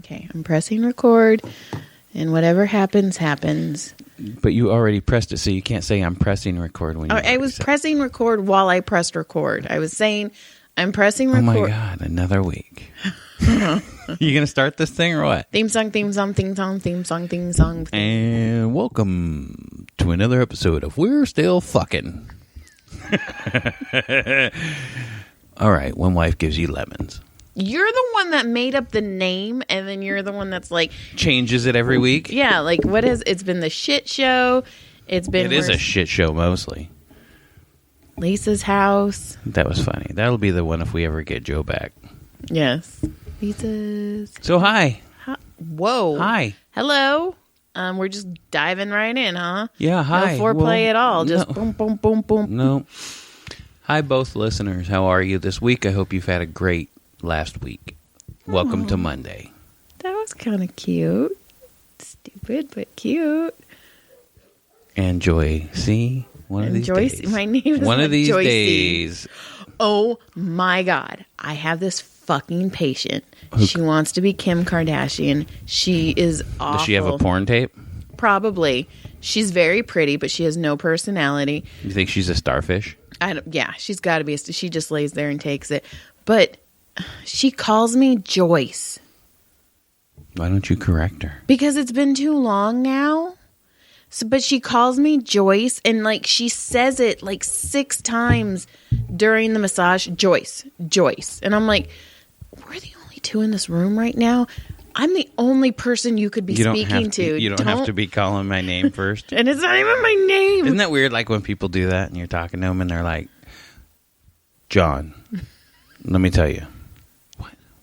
Okay, I'm pressing record, and whatever happens, happens. But you already pressed it, so you can't say I'm pressing record when you I was pressing record while I pressed record. I was saying I'm pressing record. Oh my God, another week. You going to start this thing or what? Theme song, theme song, theme song, theme song, theme song. And welcome to another episode of We're Still Fucking. All right, one wife gives you lemons. You're the one that made up the name, and then you're the one that's like... Changes it every week? Yeah, like what is... It's been the shit show. It is a shit show mostly. Lisa's house. That was funny. That'll be the one if we ever get Joe back. Yes. Lisa's... So hi. Whoa. Hi. Hello. We're just diving right in, huh? Yeah, hi. No foreplay at all. Just boom, boom, boom, boom. No. Hi, both listeners. How are you this week? I hope you've had a great last week. Welcome to Monday. That was kind of cute. Stupid, but cute. And Joy, see? One of these days. My name is one of these Joycey. days. Oh my God. I have this fucking patient. She wants to be Kim Kardashian. She is awful. Does she have a porn tape? Probably. She's very pretty, but she has no personality. You think she's a starfish? Yeah, she's got to be. She just lays there and takes it. But she calls me Joyce. Why don't you correct her? Because it's been too long now. So, but she calls me Joyce, and like she says it like 6 times during the massage. Joyce, Joyce. And I'm like, we're the only 2 in this room right now. I'm the only person you could be speaking to. You don't have to be calling my name first. And it's not even my name. Isn't that weird? Like when people do that and you're talking to them and they're like, John, let me tell you.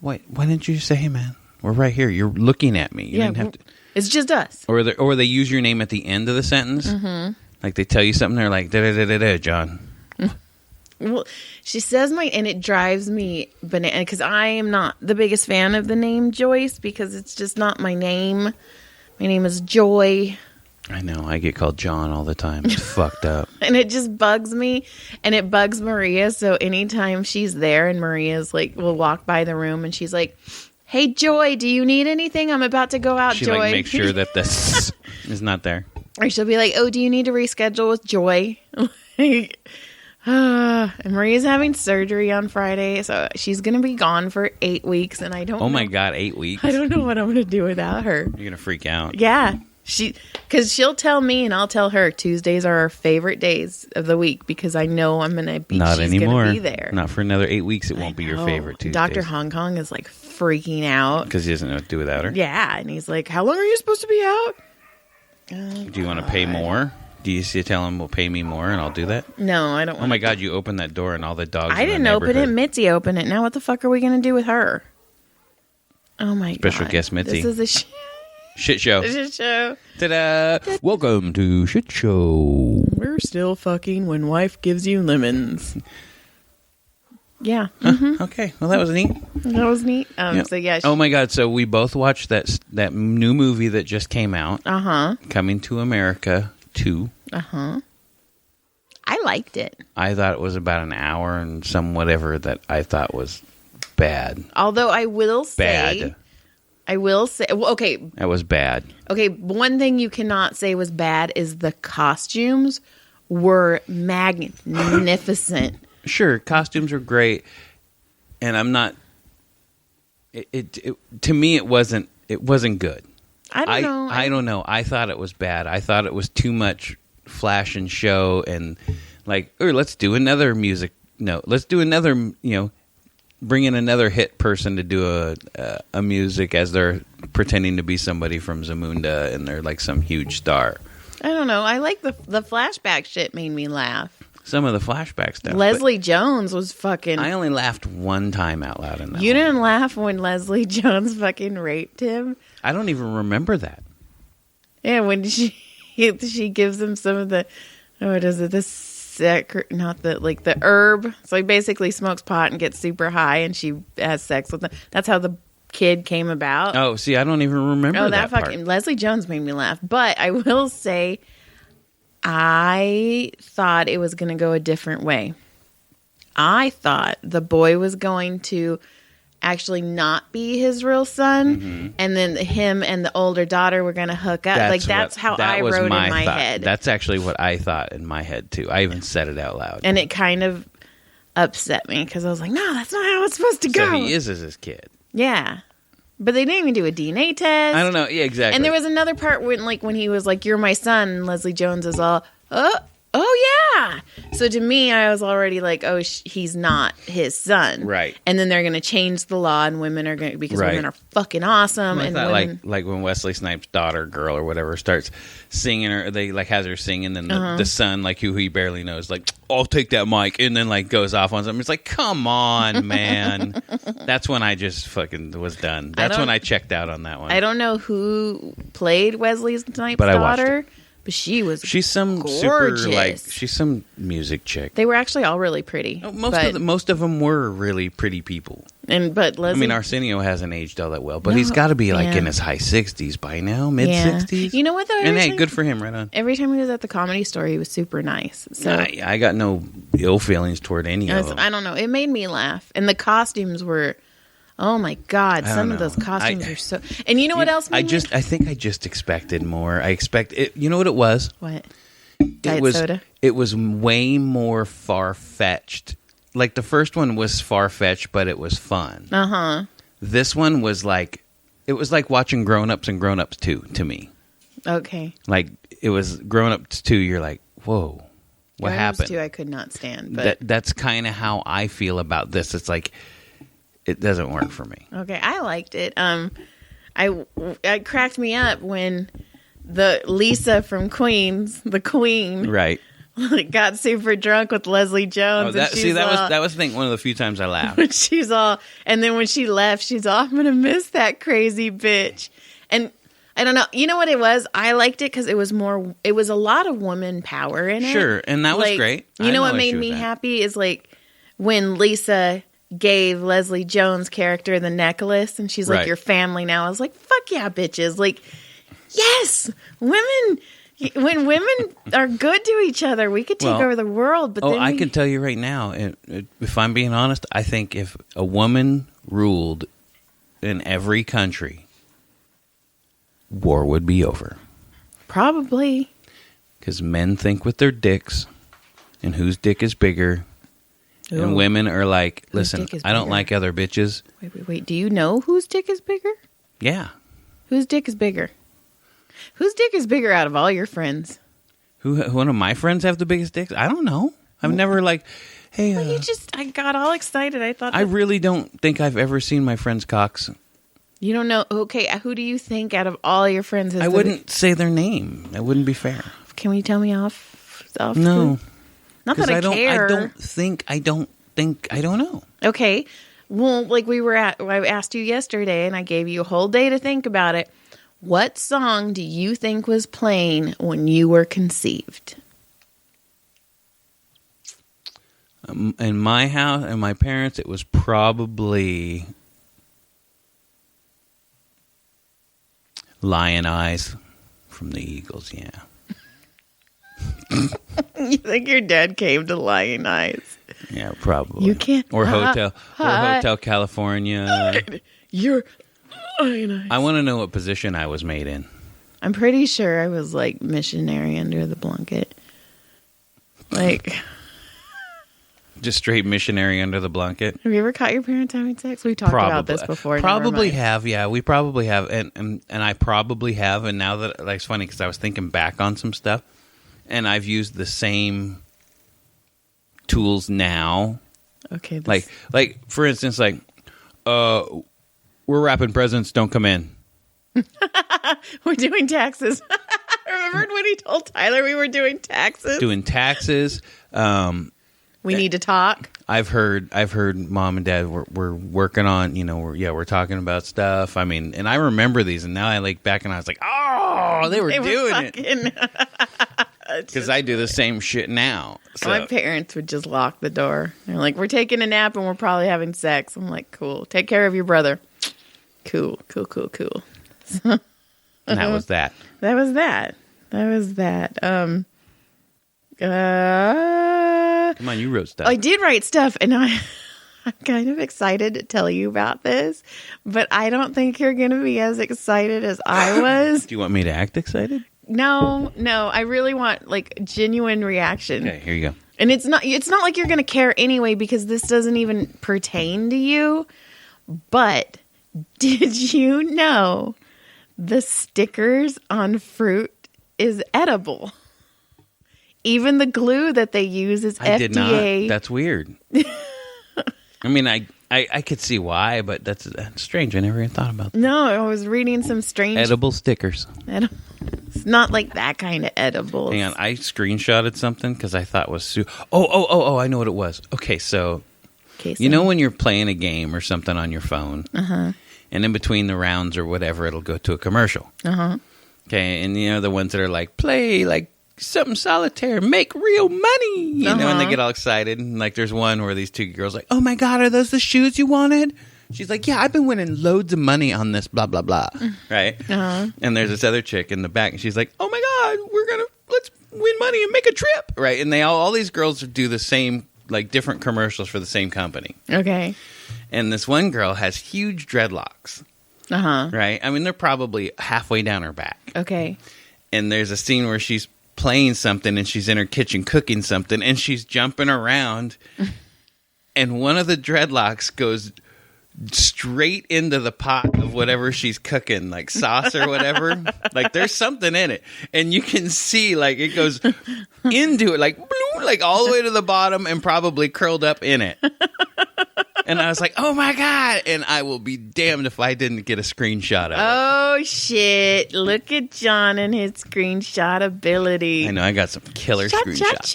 Why didn't you say, hey, man, we're right here. You're looking at me. You didn't have to. It's just us. Or they use your name at the end of the sentence. Mm-hmm. Like they tell you something, they're like, da-da-da-da-da, John. Well, she says and it drives me banana because I am not the biggest fan of the name Joyce because it's just not my name. My name is Joy. I know. I get called John all the time. It's fucked up. And it just bugs me. And it bugs Maria. So anytime she's there and Maria's like, we'll walk by the room and she's like, hey, Joy, do you need anything? I'm about to go out, She Joy. like makes sure that this is not there. Or she'll be like, oh, do you need to reschedule with Joy? And Maria's having surgery on Friday, so she's going to be gone for 8 weeks, and I don't know. Oh, my God, 8 weeks? I don't know what I'm going to do without her. You're going to freak out. Yeah. Because she'll tell me, and I'll tell her, Tuesdays are our favorite days of the week, because I know I'm going to be, Not she's anymore. Going to be there. Not for another 8 weeks, it won't be your favorite Tuesdays. Dr. Hong Kong is, like, freaking out. Because he doesn't know what to do without her? Yeah, and he's like, how long are you supposed to be out? Do you want to pay more? Do you tell him, well, pay me more, and I'll do that? No, I don't want Oh, my God, you opened that door, and all the dogs I didn't open it. Mitzi opened it. Now what the fuck are we going to do with her? Oh, my God. Special guest Mitzi. This is a shit show. shit show. Ta-da! Welcome to Shit Show. We're still fucking when wife gives you lemons. Yeah. Mm-hmm. Okay, well, that was neat. That was neat. Yeah. So, yeah. Oh, my God, so we both watched that new movie that just came out. Uh-huh. Coming to America 2. Uh-huh. I liked it. I thought it was about an hour and some whatever that I thought was bad. Although I will say... Well, okay. That was bad. Okay, one thing you cannot say was bad is the costumes were magnificent. Sure, costumes are great, and I'm not. To me, it wasn't good. I don't know. I thought it was bad. I thought it was too much flash and show, and like, let's do another music. No, let's do another. Bring in another hit person to do a music as they're pretending to be somebody from Zamunda, and they're like some huge star. I don't know. I like the flashback shit made me laugh. Some of the flashback stuff. Leslie Jones was fucking... I only laughed one time out loud in that. You didn't laugh when Leslie Jones fucking raped him? I don't even remember that. Yeah, when she gives him some of the... What is it? The herb. So he basically smokes pot and gets super high, and she has sex with him. That's how the kid came about. Oh, see, I don't even remember that part. Leslie Jones made me laugh. But I will say... I thought it was going to go a different way. I thought the boy was going to actually not be his real son, and then him and the older daughter were going to hook up. That's how I wrote in my head. That's actually what I thought in my head too. I even said it out loud, and it kind of upset me because I was like, no, that's not how it's supposed to go. So he is as his kid. Yeah. But they didn't even do a DNA test. I don't know. Yeah, exactly. And there was another part when he was like, "You're my son," and Leslie Jones is all, "Oh yeah." So to me, I was already like, "Oh, he's not his son." Right. And then they're going to change the law, and women are going because right. women are fucking awesome. I and thought women, like when Wesley Snipes' daughter, girl, or whatever, starts singing, or they like has her sing, and then the son, like who he barely knows, like, "I'll take that mic," and then like goes off on something. It's like, come on, man. That's when I just fucking was done. That's when I checked out on that one. I don't know who played Wesley Snipes' but daughter. But she's some gorgeous. Super, like, she's some music chick. They were actually all really pretty. Most of them were really pretty people. But Leslie, I mean, Arsenio hasn't aged all that well, but he's got to be like in his high 60s by now, mid 60s. You know what though? And hey, good for him, right on. Every time he was at the Comedy Store, he was super nice. So I got no ill feelings toward any of them. I don't know. It made me laugh, and the costumes were. Oh my God! Some of those costumes are so. And you know what else? I think I just expected more. I expect it. You know what it was? What? Diet soda. It was way more far fetched. Like the first one was far fetched, but it was fun. This one was like, it was like watching Grown Ups and Grown Ups 2 to me. Okay. Like it was Grown Ups 2. You're like, whoa, what happened? 2 I could not stand. But that's kind of how I feel about this. It's like. It doesn't work for me. Okay, I liked it. It cracked me up when the Lisa from Queens, the Queen, right, got super drunk with Leslie Jones. That was I think one of the few times I laughed. She's all, and then when she left, she's all, "I'm gonna miss that crazy bitch." And I don't know, you know what it was? I liked it because it was a lot of woman power in it. Sure, and that was great. You know what made me happy is like when Lisa gave Leslie Jones' character the necklace, and she's like, "Your family now." I was like, "Fuck yeah, bitches!" Like, yes, women. When women are good to each other, we could take over the world. But I can tell you right now, if I'm being honest, I think if a woman ruled in every country, war would be over. Probably, because men think with their dicks, and whose dick is bigger. Ooh. And women are like, listen, I don't like other bitches. Wait. Do you know whose dick is bigger? Yeah. Whose dick is bigger? Whose dick is bigger out of all your friends? One of my friends have the biggest dicks? I don't know. I've never like, hey. I got all excited. I thought. I really don't think I've ever seen my friend's cocks. You don't know? Okay, who do you think out of all your friends has I wouldn't say their name. That wouldn't be fair. Can you tell me off? No. Not that I care. I don't know. Okay. Well, like I asked you yesterday, and I gave you a whole day to think about it. What song do you think was playing when you were conceived? In my house and my parents, it was probably Lion Eyes from the Eagles, yeah. You think your dad came to Lion Eyes? Yeah, probably. You can't. Or Hotel California. You're Lion Eyes. I want to know what position I was made in. I'm pretty sure I was like missionary under the blanket. Like. Just straight missionary under the blanket. Have you ever caught your parents having sex? We talked about this before. Probably have, yeah. We probably have, and I probably have. And now that, like, it's funny because I was thinking back on some stuff, and I've used the same tools now. Okay. Like for instance, like, we're wrapping presents. Don't come in. We're doing taxes. Remember when he told Tyler we were doing taxes? Doing taxes. We need to talk. I've heard mom and dad we're working on, we're talking about stuff. I mean, and I remember these, and now I look back and I was like, oh, they were doing it. Because I do the same shit now. So. My parents would just lock the door. They're like, we're taking a nap and we're probably having sex. I'm like, cool. Take care of your brother. Cool. And that was that. That was that. Come on, you wrote stuff. I did write stuff, and I I'm kind of excited to tell you about this, but I don't think you're going to be as excited as I was. Do you want me to act excited? No. I really want like genuine reaction. Okay, here you go. And it's not like you're going to care anyway because this doesn't even pertain to you. But did you know the stickers on fruit is edible? Even the glue that they use is FDA. I did not. That's weird. I mean, I could see why, but that's strange. I never even thought about that. No, I was reading some strange... Edible stickers. It's not like that kind of edibles. Hang on, I screenshotted something because I thought was... Oh, I know what it was. Okay, so... You know when you're playing a game or something on your phone, and in between the rounds or whatever, it'll go to a commercial. Okay, and you know the ones that are like, play like something solitaire, make real money, you know, and they get all excited. And like there's one where these two girls like, oh my God, are those the shoes you wanted? She's like, yeah, I've been winning loads of money on this, blah, blah, blah, right? And there's this other chick in the back, and she's like, oh my God, let's win money and make a trip, right? And all these girls do the same, like different commercials for the same company. Okay. And this one girl has huge dreadlocks. Right? I mean, they're probably halfway down her back. Okay. And there's a scene where she's playing something and she's in her kitchen cooking something and she's jumping around and one of the dreadlocks goes straight into the pot of whatever she's cooking, like sauce or whatever. Like there's something in it. And you can see like it goes into it, like bloom, like all the way to the bottom and probably curled up in it. And I was like, oh my God. And I will be damned if I didn't get a screenshot of it. Oh shit. Look at John and his screenshot ability. I know, I got some killer screenshots.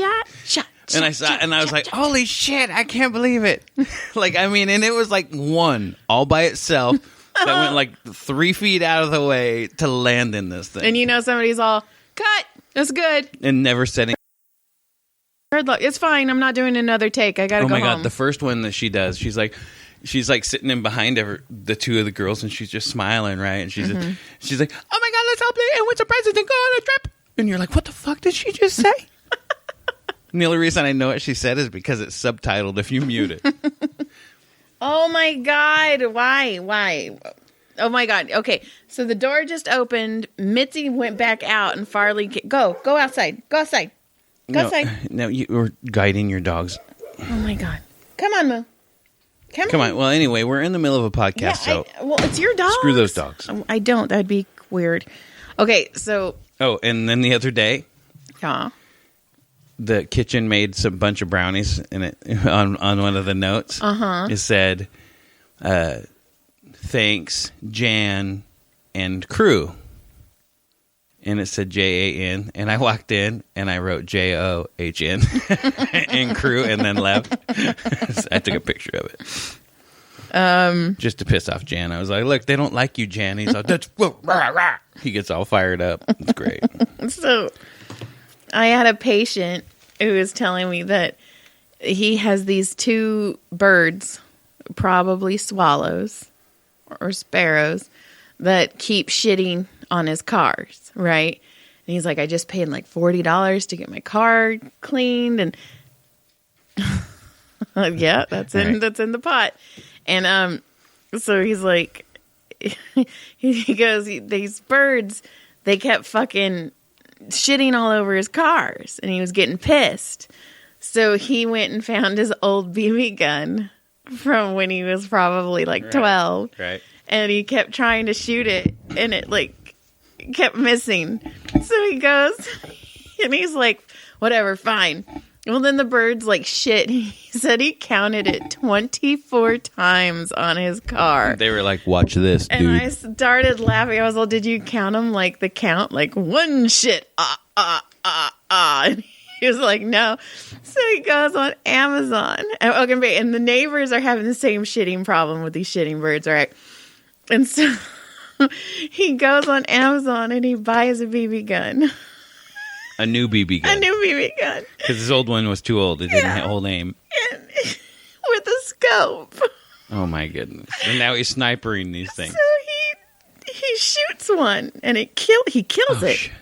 Shot. And I saw, and I was like, "Holy shit! I can't believe it!" Like, I mean, and it was like one all by itself that went like 3 feet out of the way to land in this thing. And you know, somebody's all cut. That's good. And never said anything. It's fine. I'm not doing another take. I gotta go home. Oh my God! The first one that she does, she's like sitting in behind the two of the girls, and she's just smiling, right? And she's like, "Oh my God, let's all play and win some prizes and go on a trip." And you're like, "What the fuck did she just say?" And the only reason I know what she said is because it's subtitled if you mute it. Oh my God. Why? Oh my God. Okay. So the door just opened. Mitzi went back out and Farley, go outside. Go outside. Outside. No, you were guiding your dogs. Oh my God. Come on, Moo. Come on. Well, anyway, we're in the middle of a podcast, well, it's your dog. Screw those dogs. I don't. That'd be weird. Okay. So. Oh, and then the other day. Yeah. The kitchen made some bunch of brownies in it on one of the notes. It said, "Thanks, Jan and crew," and it said JAN. And I walked in and I wrote JOHN and crew, and then left. I took a picture of it, just to piss off Jan. I was like, "Look, they don't like you, Jan." He's like, "That's rah, rah." He gets all fired up. It's great. So. I had a patient who was telling me that he has these two birds, probably swallows or sparrows, that keep shitting on his cars, right? And he's like, I just paid like $40 to get my car cleaned, and yeah, that's in the pot. And so he's like, he goes, these birds, they kept fucking shitting all over his cars, and he was getting pissed. So he went and found his old BB gun from when he was probably like 12. Right. And he kept trying to shoot it, and it like kept missing. So he goes, and he's like, whatever, fine. Well, then the birds like shit. He said he counted it 24 times on his car. They were like, watch this, dude. And I started laughing. I was like, did you count them like the count? Like one shit, And he was like, no. So he goes on Amazon. And the neighbors are having the same shitting problem with these shitting birds, right? And so he goes on Amazon and he buys a BB gun. A new BB gun. A new BB gun. Because his old one was too old. It didn't hold aim. And with a scope. Oh my goodness. And now he's snipering these things. So he shoots one and he kills it. Shit.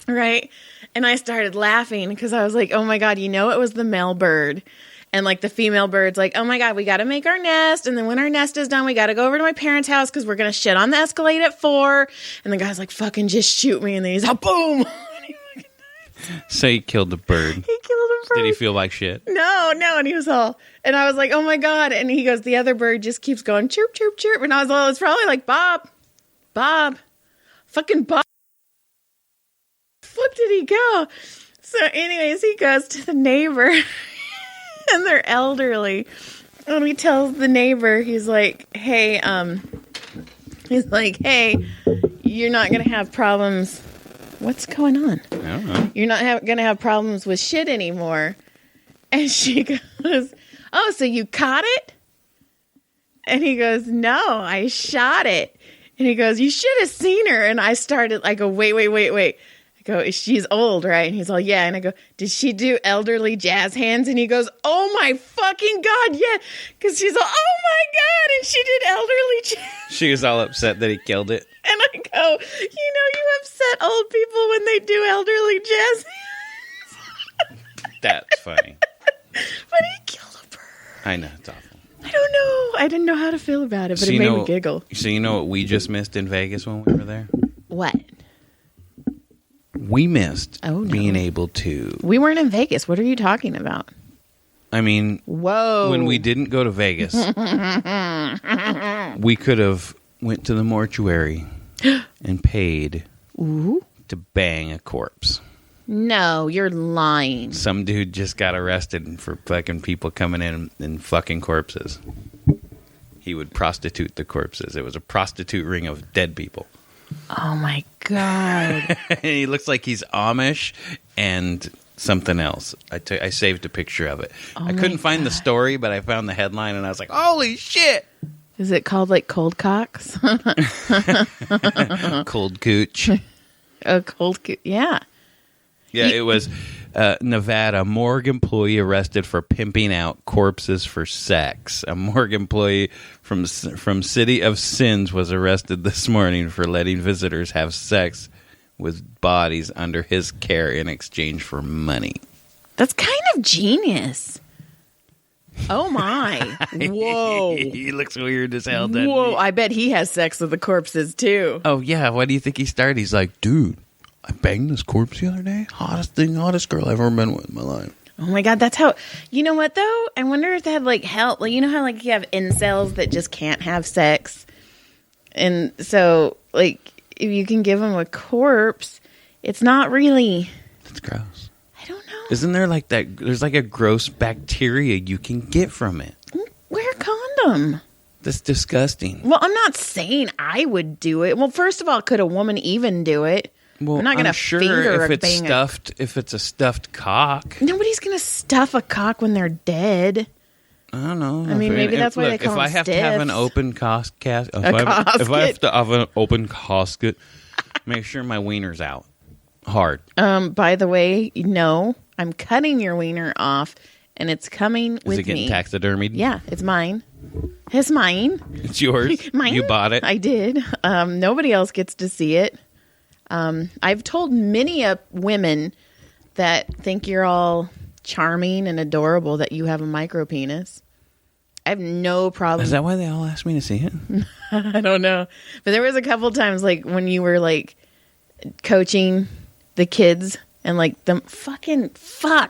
Right? And I started laughing because I was like, oh my God, it was the male bird. And like the female bird's like, oh my God, we got to make our nest. And then when our nest is done, we got to go over to my parents' house because we're going to shit on the Escalade at 4. And the guy's like, fucking just shoot me. And then he's like, boom. So he killed the bird. He killed a bird. Did he feel like shit? No. And he was all, and I was like, oh my God. And he goes, the other bird just keeps going chirp, chirp, chirp. And I was all, it's probably like, Bob, fucking Bob. Fuck did he go? So anyways, he goes to the neighbor and they're elderly. And he tells the neighbor, he's like, hey, you're not going to have problems. What's going on? I don't know. You're not going to have problems with shit anymore. And she goes, oh, so you caught it? And he goes, no, I shot it. And he goes, you should have seen her. And I started, I go, wait. I go, she's old, right? And he's all, yeah. And I go, did she do elderly jazz hands? And he goes, oh my fucking God, yeah. Because she's all, oh my God. And she did elderly jazz. She was all upset that he killed it. And I go, you upset old people when they do elderly jazz hands. That's funny. But he killed a bird. I know, it's awful. I don't know. I didn't know how to feel about it, but it made me giggle. So you know what we just missed in Vegas when we were there? What? We missed being able to... We weren't in Vegas. What are you talking about? I mean... Whoa. When we didn't go to Vegas, we could have went to the mortuary and paid to bang a corpse. No, you're lying. Some dude just got arrested for fucking people coming in and fucking corpses. He would prostitute the corpses. It was a prostitute ring of dead people. Oh my God. And he looks like he's Amish and something else. I saved a picture of it. I couldn't find the story, but I found the headline and I was like, holy shit. Is it called like cold cocks? Cold cooch. A cold cooch. Yeah. Yeah, it was Nevada morgue employee arrested for pimping out corpses for sex. A morgue employee from City of Sins was arrested this morning for letting visitors have sex with bodies under his care in exchange for money. That's kind of genius. Oh my. Whoa. He looks weird as hell, doesn't Whoa, he? I bet he has sex with the corpses too. Oh yeah, why do you think he started? He's like, dude, I banged this corpse the other day. Hottest girl I've ever been with in my life. Oh my God, that's how... You know what, though? I wonder if that, like, help. Like, you know how, like, you have incels that just can't have sex? And so, like, if you can give them a corpse, it's not really... That's gross. I don't know. Isn't there, like, that... There's, like, a gross bacteria you can get from it. Wear a condom. That's disgusting. Well, I'm not saying I would do it. Well, first of all, could a woman even do it? Well, I'm not going to finger if it's bang stuffed. If it's a stuffed cock, nobody's going to stuff a cock when they're dead. I don't know. I mean, maybe that's why they call them If I have to have an open casket, if I have to have an open casket, make sure my wiener's out hard. By the way, no, I'm cutting your wiener off, and it's coming with me. Is it getting taxidermied? Yeah, it's mine. It's mine. It's yours. Mine. You bought it. I did. Nobody else gets to see it. I've told many women that think you're all charming and adorable that you have a micro penis. I have no problem. Is that why they all asked me to see it? I don't know. But there was a couple times, like, when you were, like, coaching the kids and, like, them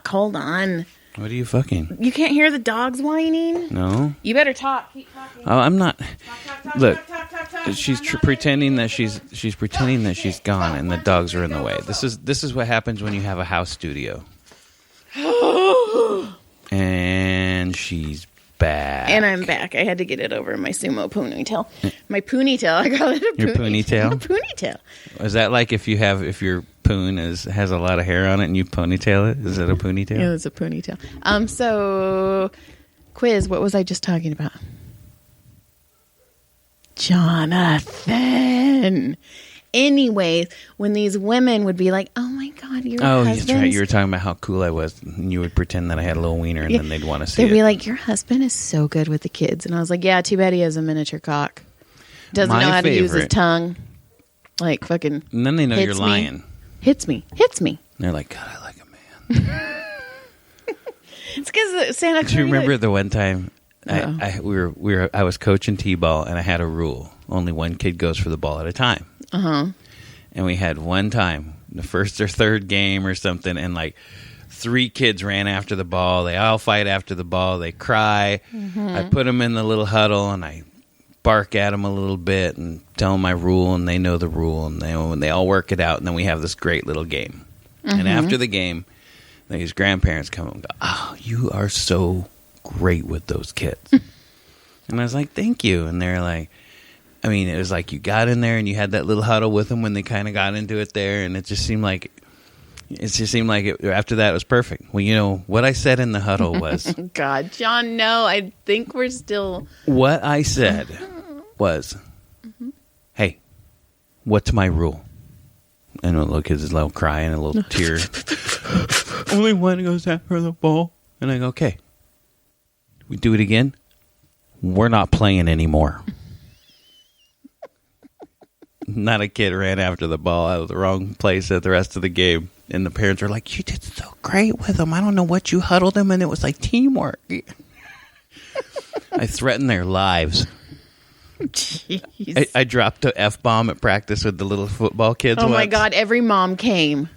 hold on. What are you fucking? You can't hear the dogs whining? No. You better talk. Keep talking. Oh, I'm not. Look, Talk. she's pretending that she's pretending that she's gone and the dogs are in the way. This is what happens when you have a house studio. And she's back. And I'm back. I had to get it over my sumo ponytail. My ponytail. I call it a Your ponytail? A ponytail. Is that like if your poon has a lot of hair on it and you ponytail it? Is it a ponytail? Yeah, it's a ponytail. So, quiz, what was I just talking about? Jonathan. Anyways, when these women would be like, oh my God, your husband's... that's right. You were talking about how cool I was. And you would pretend that I had a little wiener and then they'd want to see it. They'd be like, your husband is so good with the kids. And I was like, yeah, too bad he has a miniature cock. Doesn't know how to use his tongue. Like fucking... And then they know you're lying. Hits me. And they're like, God, I like a man. It's because Santa Clarita. Do you remember the one time I was coaching t-ball and I had a rule: only one kid goes for the ball at a time. And we had one time, the first or third game or something, and like 3 kids ran after the ball. They all fight after the ball. They cry. I put them in the little huddle and I bark at them a little bit and tell them my rule, and they know the rule, and they all work it out, and then we have this great little game. And after the game, these grandparents come and go, "Oh, you are so great with those kids." And I was like, "Thank you." And they're like, I mean, it was like you got in there and you had that little huddle with them when they kind of got into it there, and it just seemed like after that it was perfect. Well, you know, what I said in the huddle was... God, John, no, I think we're still... What I said was, "Hey, what's my rule?" And the little kid's a little crying, a little tear. "Only one goes after the ball." And I go, "Okay, we do it again. We're not playing anymore." Not a kid ran after the ball out of the wrong place at the rest of the game. And the parents were like, "You did so great with them. I don't know what you huddled them." And it was like teamwork. I threatened their lives. Jeez. I dropped an F-bomb at practice with the little football kids. Oh, my God. Every mom came.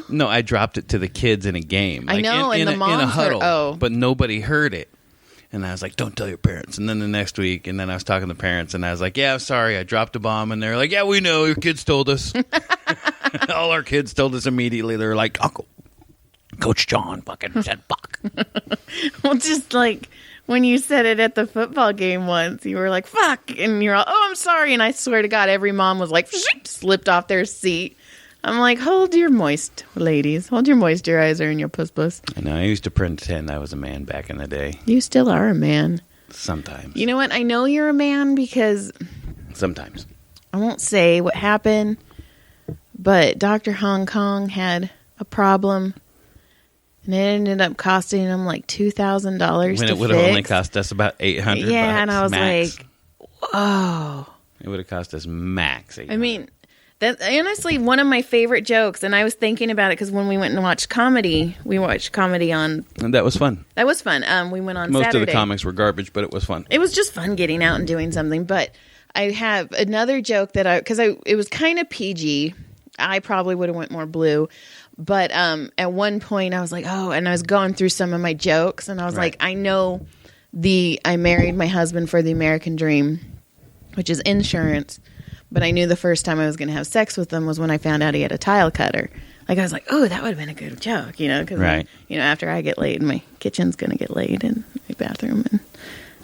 No, I dropped it to the kids in a game. I know, and the moms in a huddle, heard, but nobody heard it. And I was like, "Don't tell your parents." And then the next week, and then I was talking to the parents, and I was like, "Yeah, I'm sorry, I dropped a bomb." And they're like, "Yeah, we know. Your kids told us." All our kids told us immediately. They're like, "Uncle, Coach John fucking said fuck." Well, just like when you said it at the football game once, you were like, "Fuck." And you're all, "Oh, I'm sorry." And I swear to God, every mom was like, slipped off their seat. I'm like, hold your moist, ladies. Hold your moisturizer and your puss. I know. I used to pretend I was a man back in the day. You still are a man. Sometimes. You know what? I know you're a man because... Sometimes. I won't say what happened, but Dr. Hong Kong had a problem, and it ended up costing him like $2,000 When it would have only cost us about $800. Yeah, and I was max. like, whoa. It would have cost us max $800. I mean... That's honestly one of my favorite jokes, and I was thinking about it because when we went and watched comedy, we watched comedy on... And that was fun. That was fun. We went on Most Saturday. of the comics were garbage, but it was fun. It was just fun getting out and doing something, but I have another joke that it was kind of PG. I probably would have went more blue, but at one point I was like, oh, and I was going through some of my jokes, and I was like, I know I married my husband for the American dream, which is insurance. But I knew the first time I was going to have sex with him was when I found out he had a tile cutter. Like, I was like, oh, that would have been a good joke, you know? Because, after I get laid, my kitchen's going to get laid in my bathroom, and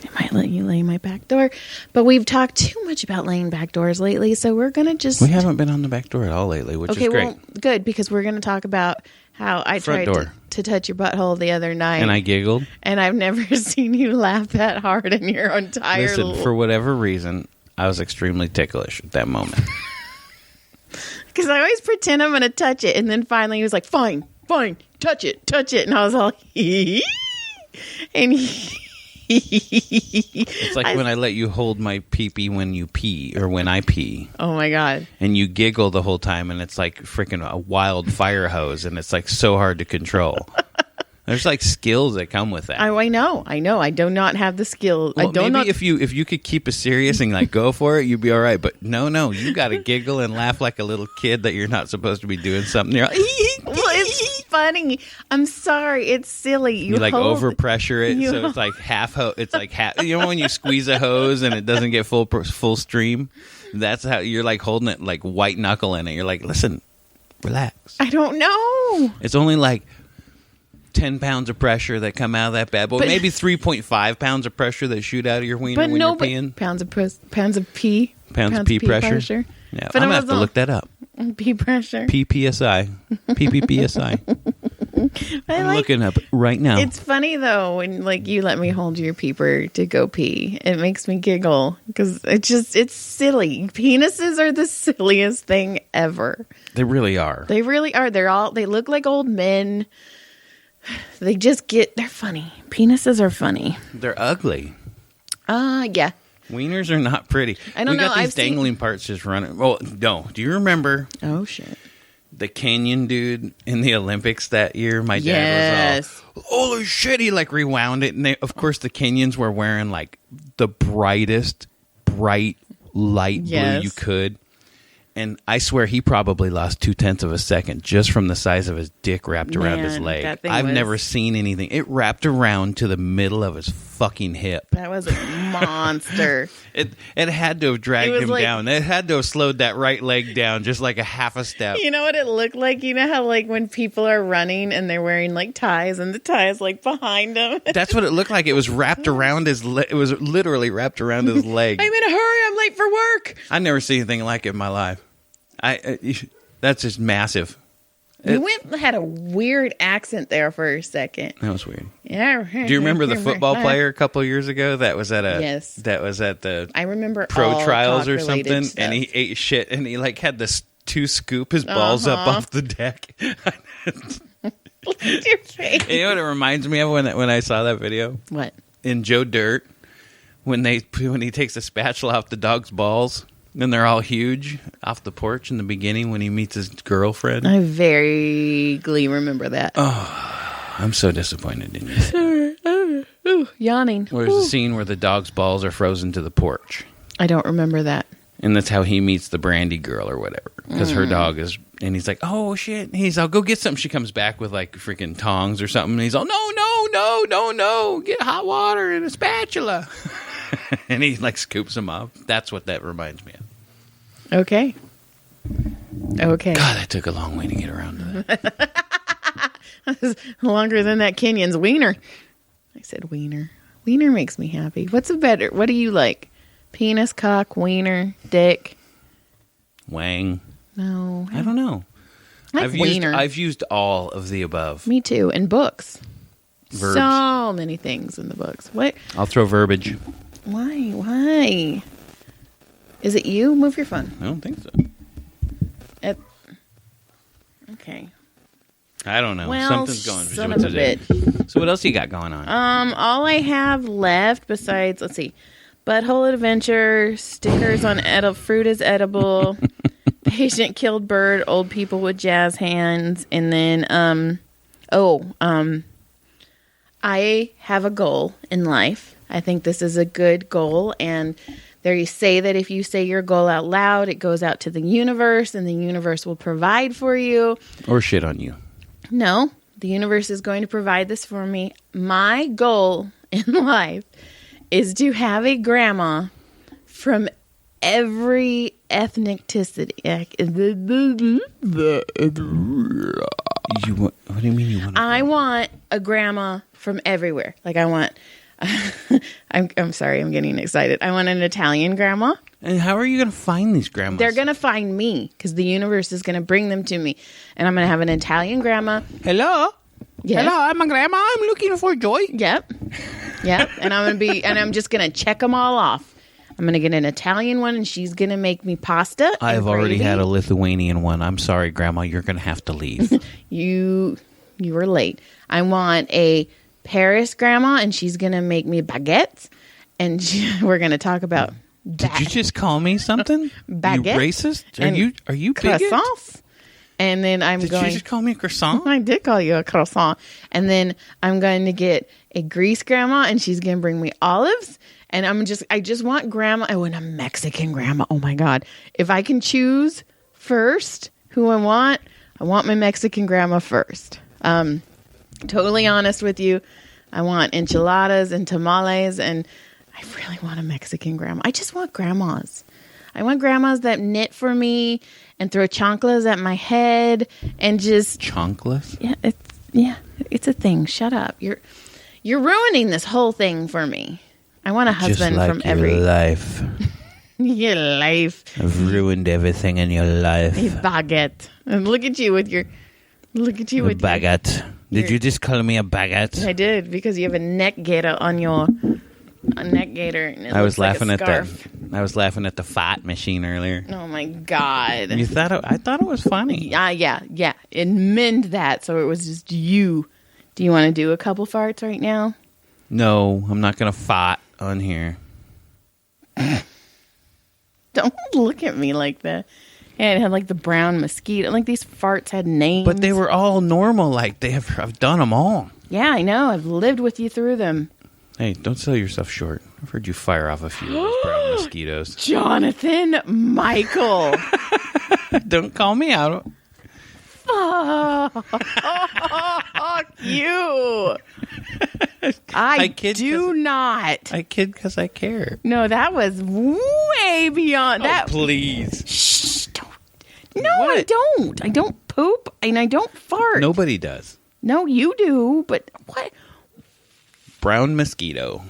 I might let you lay my back door. But we've talked too much about laying back doors lately, so we're going to just... We haven't been on the back door at all lately, which is great. Well, good, because we're going to talk about how I tried to touch your butthole the other night. And I giggled. And I've never seen you laugh that hard in your entire... Listen, for whatever reason... I was extremely ticklish at that moment. Because I always pretend I'm going to touch it. And then finally he was like, fine, touch it. And I was all, and it's like when I let you hold my pee-pee when you pee, or when I pee. Oh, my God. And you giggle the whole time, and it's like freaking a wild fire hose, and it's like so hard to control. There's like skills that come with that. I know. I do not have the skill. Well, maybe if you could keep it serious and like go for it, you'd be all right. But no, you got to giggle and laugh like a little kid that you're not supposed to be doing something. You're like, well, it's funny. I'm sorry. It's silly. You like overpressure it, so it's like half. It's like half. You know when you squeeze a hose and it doesn't get full stream. That's how you're like holding it like white knuckle in it. You're like, listen, relax. I don't know. It's only like 10 pounds of pressure that come out of that bad boy. But maybe 3.5 pounds of pressure that shoot out of your wiener when you're peeing. Pounds of pee. Pounds of pee pressure. Yeah, I'm going to have to look that up. Pee pressure. PPSI. PPPSI. I'm looking up right now. It's funny, though, when like you let me hold your peeper to go pee. It makes me giggle because it's silly. Penises are the silliest thing ever. They really are. They look like old men. They're funny. Penises are funny. They're ugly. Yeah. Wieners are not pretty. I don't know. We got these dangling parts just running. Well, no. Do you remember? Oh, shit. the canyon dude in the Olympics that year. My dad was all, holy shit, he like rewound it. And of course the Kenyans were wearing like the brightest bright light blue you could. And I swear he probably lost 0.2 of a second just from the size of his dick wrapped around his leg. I've never seen anything. It wrapped around to the middle of his fucking hip. That was a monster. It had to have dragged him down. It had to have slowed that right leg down just like a half a step. You know what it looked like? You know how like when people are running and they're wearing like ties and the tie is like behind them? That's what it looked like. It was wrapped around his leg. It was literally wrapped around his leg. I'm in a hurry. I'm late for work. I've never seen anything like it in my life. That's just massive. You had a weird accent there for a second. That was weird. Yeah. Do you remember the football player a couple of years ago that was at the I remember pro trials or something, stuff. and he ate shit and he like had to scoop his balls up off the deck. Look at your face. You know what it reminds me of when I saw that video? What? In Joe Dirt, when he takes a spatula off the dog's balls. Then they're all huge off the porch in the beginning when he meets his girlfriend. I vaguely remember that. Oh, I'm so disappointed in you. Ooh, yawning. There's a scene where the dog's balls are frozen to the porch. I don't remember that. And that's how he meets the Brandy girl or whatever. Because her dog is... And he's like, oh, shit. I'll go get something. She comes back with like freaking tongs or something. And he's all, no. Get hot water and a spatula. And he like scoops him up. That's what that reminds me of. Okay. God, that took a long way to get around to that. Longer than that Kenyon's wiener. I said wiener. Wiener makes me happy. What do you like? Penis, cock, wiener, dick? Wang. No. I don't know. I've used all of the above. Me too. And books. Verbs. So many things in the books. What? I'll throw verbiage. Why? Is it you? Move your phone. I don't think so. Okay. I don't know. Well, something's going son of a bitch. So what else you got going on? All I have left besides, let's see, butthole adventure, stickers on fruit is edible, patient killed bird, old people with jazz hands, and then I have a goal in life. I think this is a good goal, and there you say that if you say your goal out loud, it goes out to the universe, and the universe will provide for you. Or shit on you. No, the universe is going to provide this for me. My goal in life is to have a grandma from every ethnicity. What do you mean you want? I want a grandma from everywhere. Like I want. I'm sorry, I'm getting excited. I want an Italian grandma. And how are you going to find these grandmas? They're going to find me because the universe is going to bring them to me. And I'm going to have an Italian grandma. Hello? Yes. Hello, I'm a grandma. I'm looking for joy. Yep. And I'm just going to check them all off. I'm going to get an Italian one and she's going to make me pasta. I've already had a Lithuanian one. I'm sorry, Grandma. You're going to have to leave. You were late. I want a Paris grandma and she's going to make me baguettes. And we're going to talk about Did you just call me something? Baguette. You racist? Are you bigot? Croissants. And then Did you just call me a croissant? I did call you a croissant. And then I'm going to get a Greece grandma and she's going to bring me olives. And I just want grandma. I want a Mexican grandma. Oh my God. If I can choose first who I want my Mexican grandma first. Totally honest with you. I want enchiladas and tamales and I really want a Mexican grandma. I just want grandmas. I want grandmas that knit for me and throw chanclas at my head and just chanclas. It's a thing. Shut up. You're ruining this whole thing for me. I want a husband just like from every life. Your life. I've ruined everything in your life. A baguette. And look at you with your baguette. Did you just call me a baguette? I did because you have a neck gaiter on your. A neck gaiter. And I was laughing at the fart machine earlier. Oh my God! I thought it was funny. Yeah. And mend that so it was just you. Do you want to do a couple farts right now? No, I'm not gonna fart on here. Don't look at me like that. And it had like the brown mosquito. Like these farts had names. But they were all normal. Like I've done them all. Yeah, I know. I've lived with you through them. Hey, don't sell yourself short. I've heard you fire off a few of those brown mosquitoes. Jonathan Michael. Don't call me out. Fuck you. I do not. I kid because I care. No, that was way beyond that. Please. Shh, don't. No, What? I don't. I don't poop and I don't fart. Nobody does. No, you do, but what? Brown mosquito.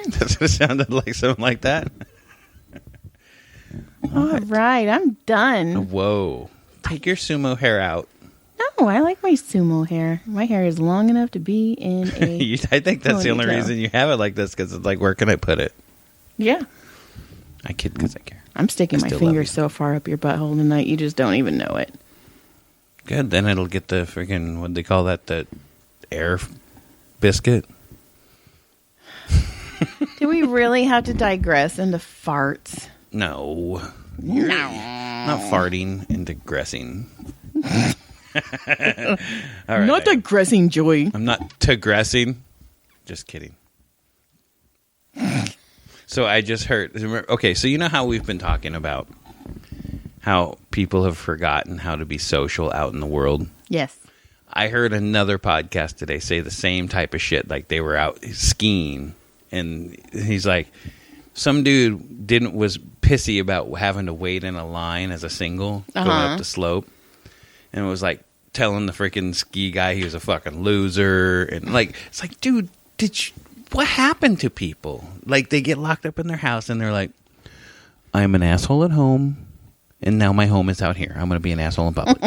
Does it sound like something like that? All right, I'm done. Whoa. Take your sumo hair out. No, I like my sumo hair. My hair is long enough to be in a I think that's the only ponytail. reason you have it like this, because it's like, where can I put it? Yeah. I kid because I care. I'm sticking I my still love finger you. so far up your butthole tonight, you just don't even know it. Good. Then it'll get the freaking, what do they call that? The air biscuit? Do we really have to digress into farts? No. No. Not farting and digressing. All right. Not digressing, Joy. I'm not digressing. Just kidding. So I just heard. Okay, so you know how we've been talking about how people have forgotten how to be social out in the world? Yes. I heard another podcast today say the same type of shit. Like they were out skiing, and he's like, some dude was pissy about having to wait in a line as a single going up the slope, and was like telling the freaking ski guy he was a fucking loser, and like it's like, dude, what happened to people? Like they get locked up in their house and they're like, I'm an asshole at home, and now my home is out here. I'm going to be an asshole in public.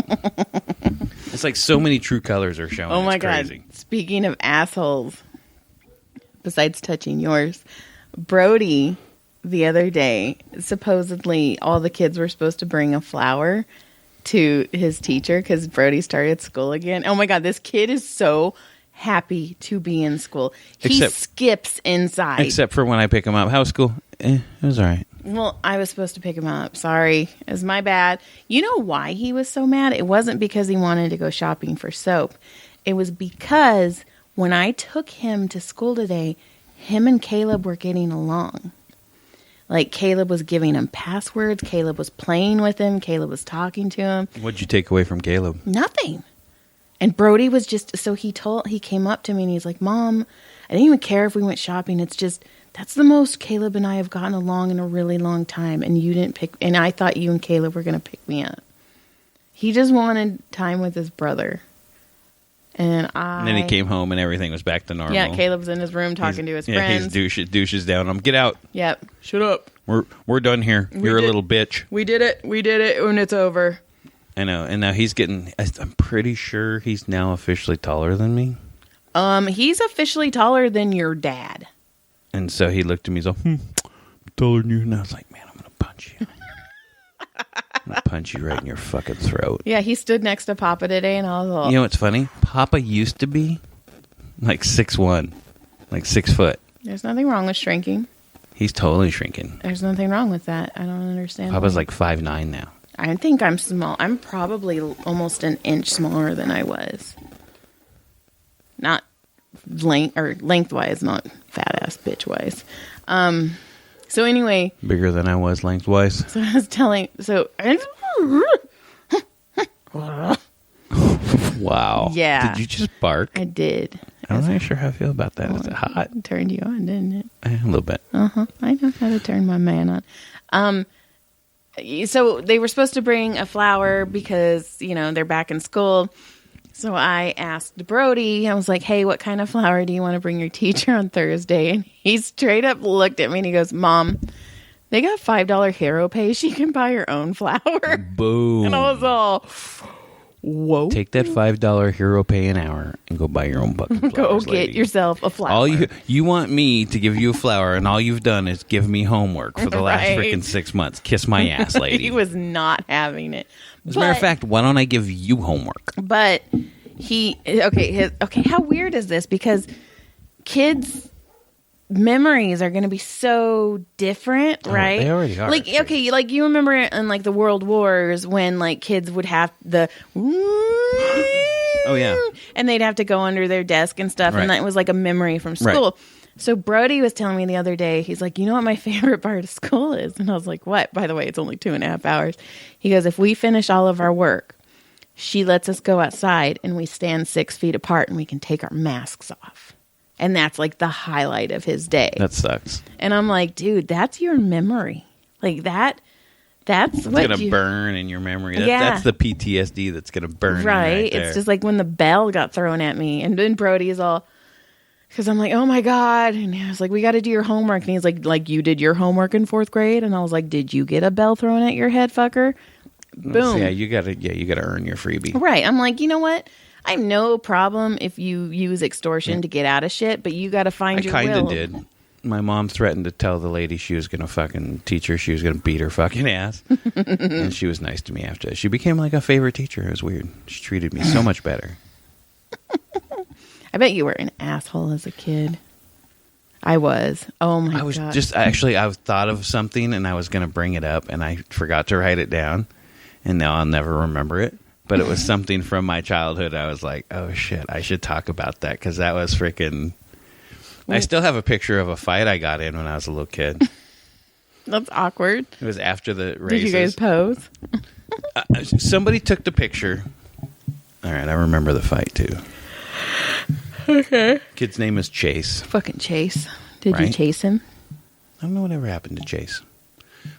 It's like so many true colors are showing. Oh my It's crazy. God. Speaking of assholes, besides touching yours, Brody, the other day, supposedly all the kids were supposed to bring a flower to his teacher because Brody started school again. Oh my God, this kid is so happy to be in school. He skips inside. Except for when I pick him up. How's school? It was all right. Well, I was supposed to pick him up. Sorry. It was my bad. You know why he was so mad? It wasn't because he wanted to go shopping for soap. It was because when I took him to school today, him and Caleb were getting along. Like, Caleb was giving him passwords. Caleb was playing with him. Caleb was talking to him. What'd you take away from Caleb? Nothing. And Brody was just, so he came up to me and he's like, Mom, I didn't even care if we went shopping. It's just, that's the most Caleb and I have gotten along in a really long time. And you didn't pick, and I thought you and Caleb were going to pick me up. He just wanted time with his brother. And then he came home and everything was back to normal. Yeah, Caleb's in his room talking to his friends. Yeah, he's douches down. Get out. Yep. Shut up. We're done here. You're a little bitch. We did it. We did it, and it's over. I know. And now he's getting, I'm pretty sure he's now officially taller than me. He's officially taller than your dad. And so he looked at me, he's like, I'm taller than you. And I was like, man, I'm going to punch you. I'm going to punch you right in your fucking throat. Yeah, he stood next to Papa today, and I was like, You know what's funny? Papa used to be like 6'1", like 6 foot. There's nothing wrong with shrinking. He's totally shrinking. There's nothing wrong with that. I don't understand. Papa's like 5'9" now. I think I'm small. I'm probably almost an inch smaller than I was. Not lengthwise, not fat ass bitch wise. So anyway, Bigger than I was lengthwise. so I was telling. So Wow. Yeah. Did you just bark? I did. I'm not sure how I feel about that. Is it hot? It turned you on, didn't it? A little bit. I know how to turn my man on. So they were supposed to bring a flower because, they're back in school. So I asked Brody, I was like, hey, what kind of flower do you want to bring your teacher on Thursday? And he straight up looked at me and he goes, Mom, they got $5 hero pay. She can buy her own flower. Boom. And I was all, whoa. Take that $5 hero pay an hour and go buy your own bucket of Go flowers, get lady. yourself a flower. All you want me to give you a flower, and all you've done is give me homework for the last Right. freaking 6 months. Kiss my ass, lady. He was not having it. As a matter of fact, why don't I give you homework? But how weird is this? Because kids memories are going to be so different, right? They already are. Like, okay, like you remember in like the World Wars when like kids would have the oh yeah, and they'd have to go under their desk and stuff, and that was like a memory from school. Right. So Brody was telling me the other day, he's like, you know what my favorite part of school is? And I was like, what? By the way, it's only 2.5 hours. He goes, if we finish all of our work, she lets us go outside and we stand 6 feet apart and we can take our masks off. And that's like the highlight of his day. That sucks. And I'm like, dude, that's your memory. Like that's it's what going to burn in your memory. Yeah. That's the PTSD that's going to burn. Right. There. It's just like when the bell got thrown at me. And then Brody is all, because I'm like, oh my God. And I was like, we got to do your homework. And he's like, you did your homework in 4th grade? And I was like, did you get a bell thrown at your head, fucker? Boom. Yeah, you gotta earn your freebie. Right. I'm like, you know what? I have no problem if you use extortion to get out of shit, but you got to find your will. I kind of did. My mom threatened to tell the lady she was going to fucking teach her. She was going to beat her fucking ass. And she was nice to me after that. She became like a favorite teacher. It was weird. She treated me so much better. I bet you were an asshole as a kid. I was. Oh my God. I was just, actually, I thought of something and I was going to bring it up and I forgot to write it down. And now I'll never remember it. But it was something from my childhood. I was like, oh shit, I should talk about that. Because that was freaking... I still have a picture of a fight I got in when I was a little kid. That's awkward. It was after the races. Did you guys pose? Somebody took the picture. All right, I remember the fight too. Okay. Kid's name is Chase. Fucking Chase. Did you chase him? I don't know whatever happened to Chase.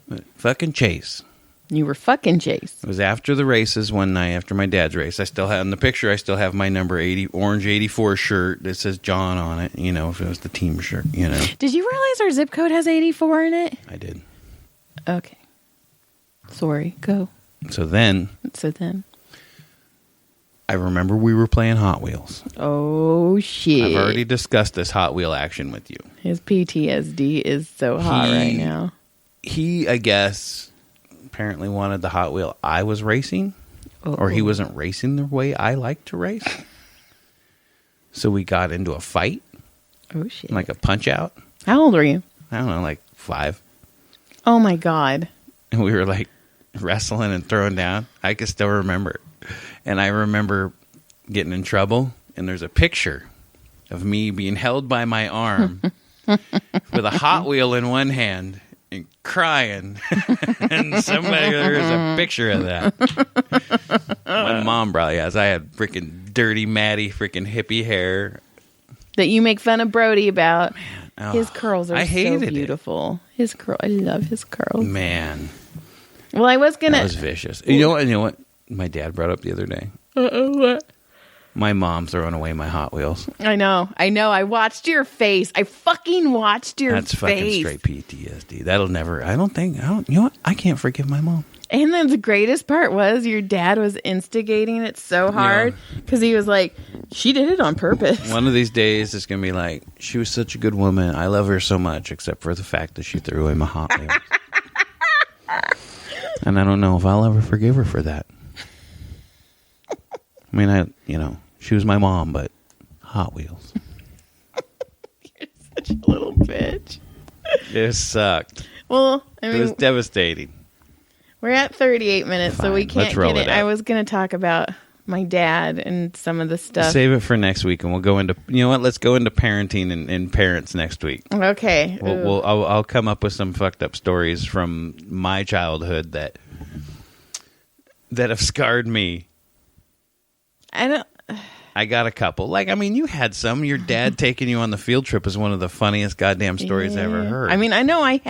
But fucking Chase. You were fucking Chase. It was after the races one night, after my dad's race. I still have, in the picture, I still have my number 80, orange 84 shirt that says John on it, you know, if it was the team shirt, you know. Did you realize our zip code has 84 in it? I did. Okay. Sorry, go. So then, I remember we were playing Hot Wheels. Oh, shit. I've already discussed this Hot Wheel action with you. His PTSD is so hot right now. He, I guess... apparently wanted the Hot Wheel I was racing, or he wasn't racing the way I like to race. So we got into a fight. Oh shit! Like a punch out. How old were you? I don't know, like 5. Oh my God! And we were like wrestling and throwing down. I can still remember it. And I remember getting in trouble. And there's a picture of me being held by my arm with a Hot Wheel in one hand. And crying. And somebody, there's a picture of that. My mom probably has. I had freaking dirty, matty, freaking hippie hair. That you make fun of Brody about. Man, his curls are so beautiful. His curl, I love his curls. Man. Well, I was going to. That was vicious. You know what my dad brought up the other day? What? My mom throwing away my Hot Wheels. I know. I watched your face. I fucking watched your face. That's fucking straight PTSD. That'll never, you know what? I can't forgive my mom. And then the greatest part was your dad was instigating it so hard because he was like, she did it on purpose. One of these days it's going to be like, she was such a good woman. I love her so much, except for the fact that she threw away my Hot Wheels. And I don't know if I'll ever forgive her for that. I mean, she was my mom, but Hot Wheels. You're such a little bitch. It sucked. Well, I mean, it was devastating. We're at 38 minutes, Fine. So we can't get it. I was going to talk about my dad and some of the stuff. Save it for next week, and we'll go into, you know what? Let's go into parenting and parents next week. Okay. I'll come up with some fucked up stories from my childhood that have scarred me. I got a couple. Like, I mean, you had some. Your dad taking you on the field trip is one of the funniest goddamn stories I ever heard. I mean, I know I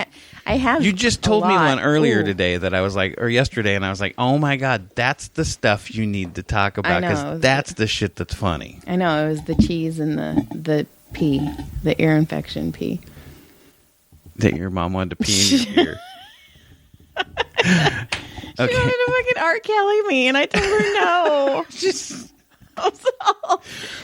have. You just told me one earlier today that I was like, or yesterday, and I was like, oh my God, that's the stuff you need to talk about because that's the shit that's funny. I know. It was the cheese and the pee, the ear infection pee. That your mom wanted to pee in your ear. Okay. She wanted to fucking R. Kelly me, and I told her no.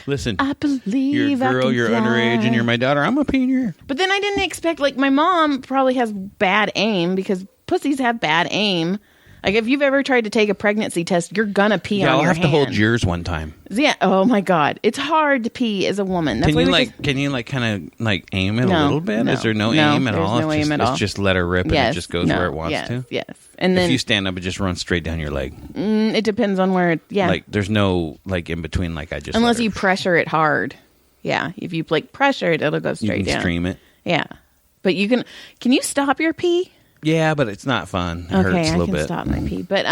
Listen, I believe you're a girl, you're underage, and you're my daughter. I'm a pee in your ear. But then I didn't expect, like, my mom probably has bad aim because pussies have bad aim. Like if you've ever tried to take a pregnancy test, you're gonna pee Yeah, on I'll your have hand. to hold yours one time. Yeah. Oh my God, it's hard to pee as a woman. That's Can why you we like? just- Can you like kind of like aim it a No, little bit? no, Is there no no, aim at there's all? no It's aim just, at all. It's just let her rip and it just goes where it wants to. Yes. And then If you stand up, it just runs straight down your leg. it depends on where. Yeah. Like there's no like in between. Like I just Unless let her- you pressure it hard. Yeah. If you like pressure it, it'll go you straight can down. stream it. Yeah. But you can. Can you stop your pee? Yeah, but it's not fun. It Okay, hurts a I little can bit. stop my pee. But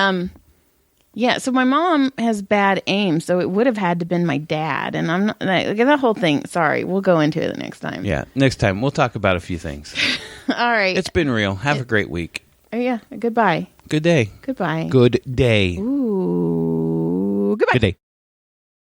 yeah. So my mom has bad aim, so it would have had to been my dad, and I'm not like that whole thing. Sorry, we'll go into it the next time. Yeah, next time we'll talk about a few things. All right. It's been real. Have a great week. Oh, yeah. Goodbye. Good day. Goodbye. Good day. Ooh. Goodbye. Good day.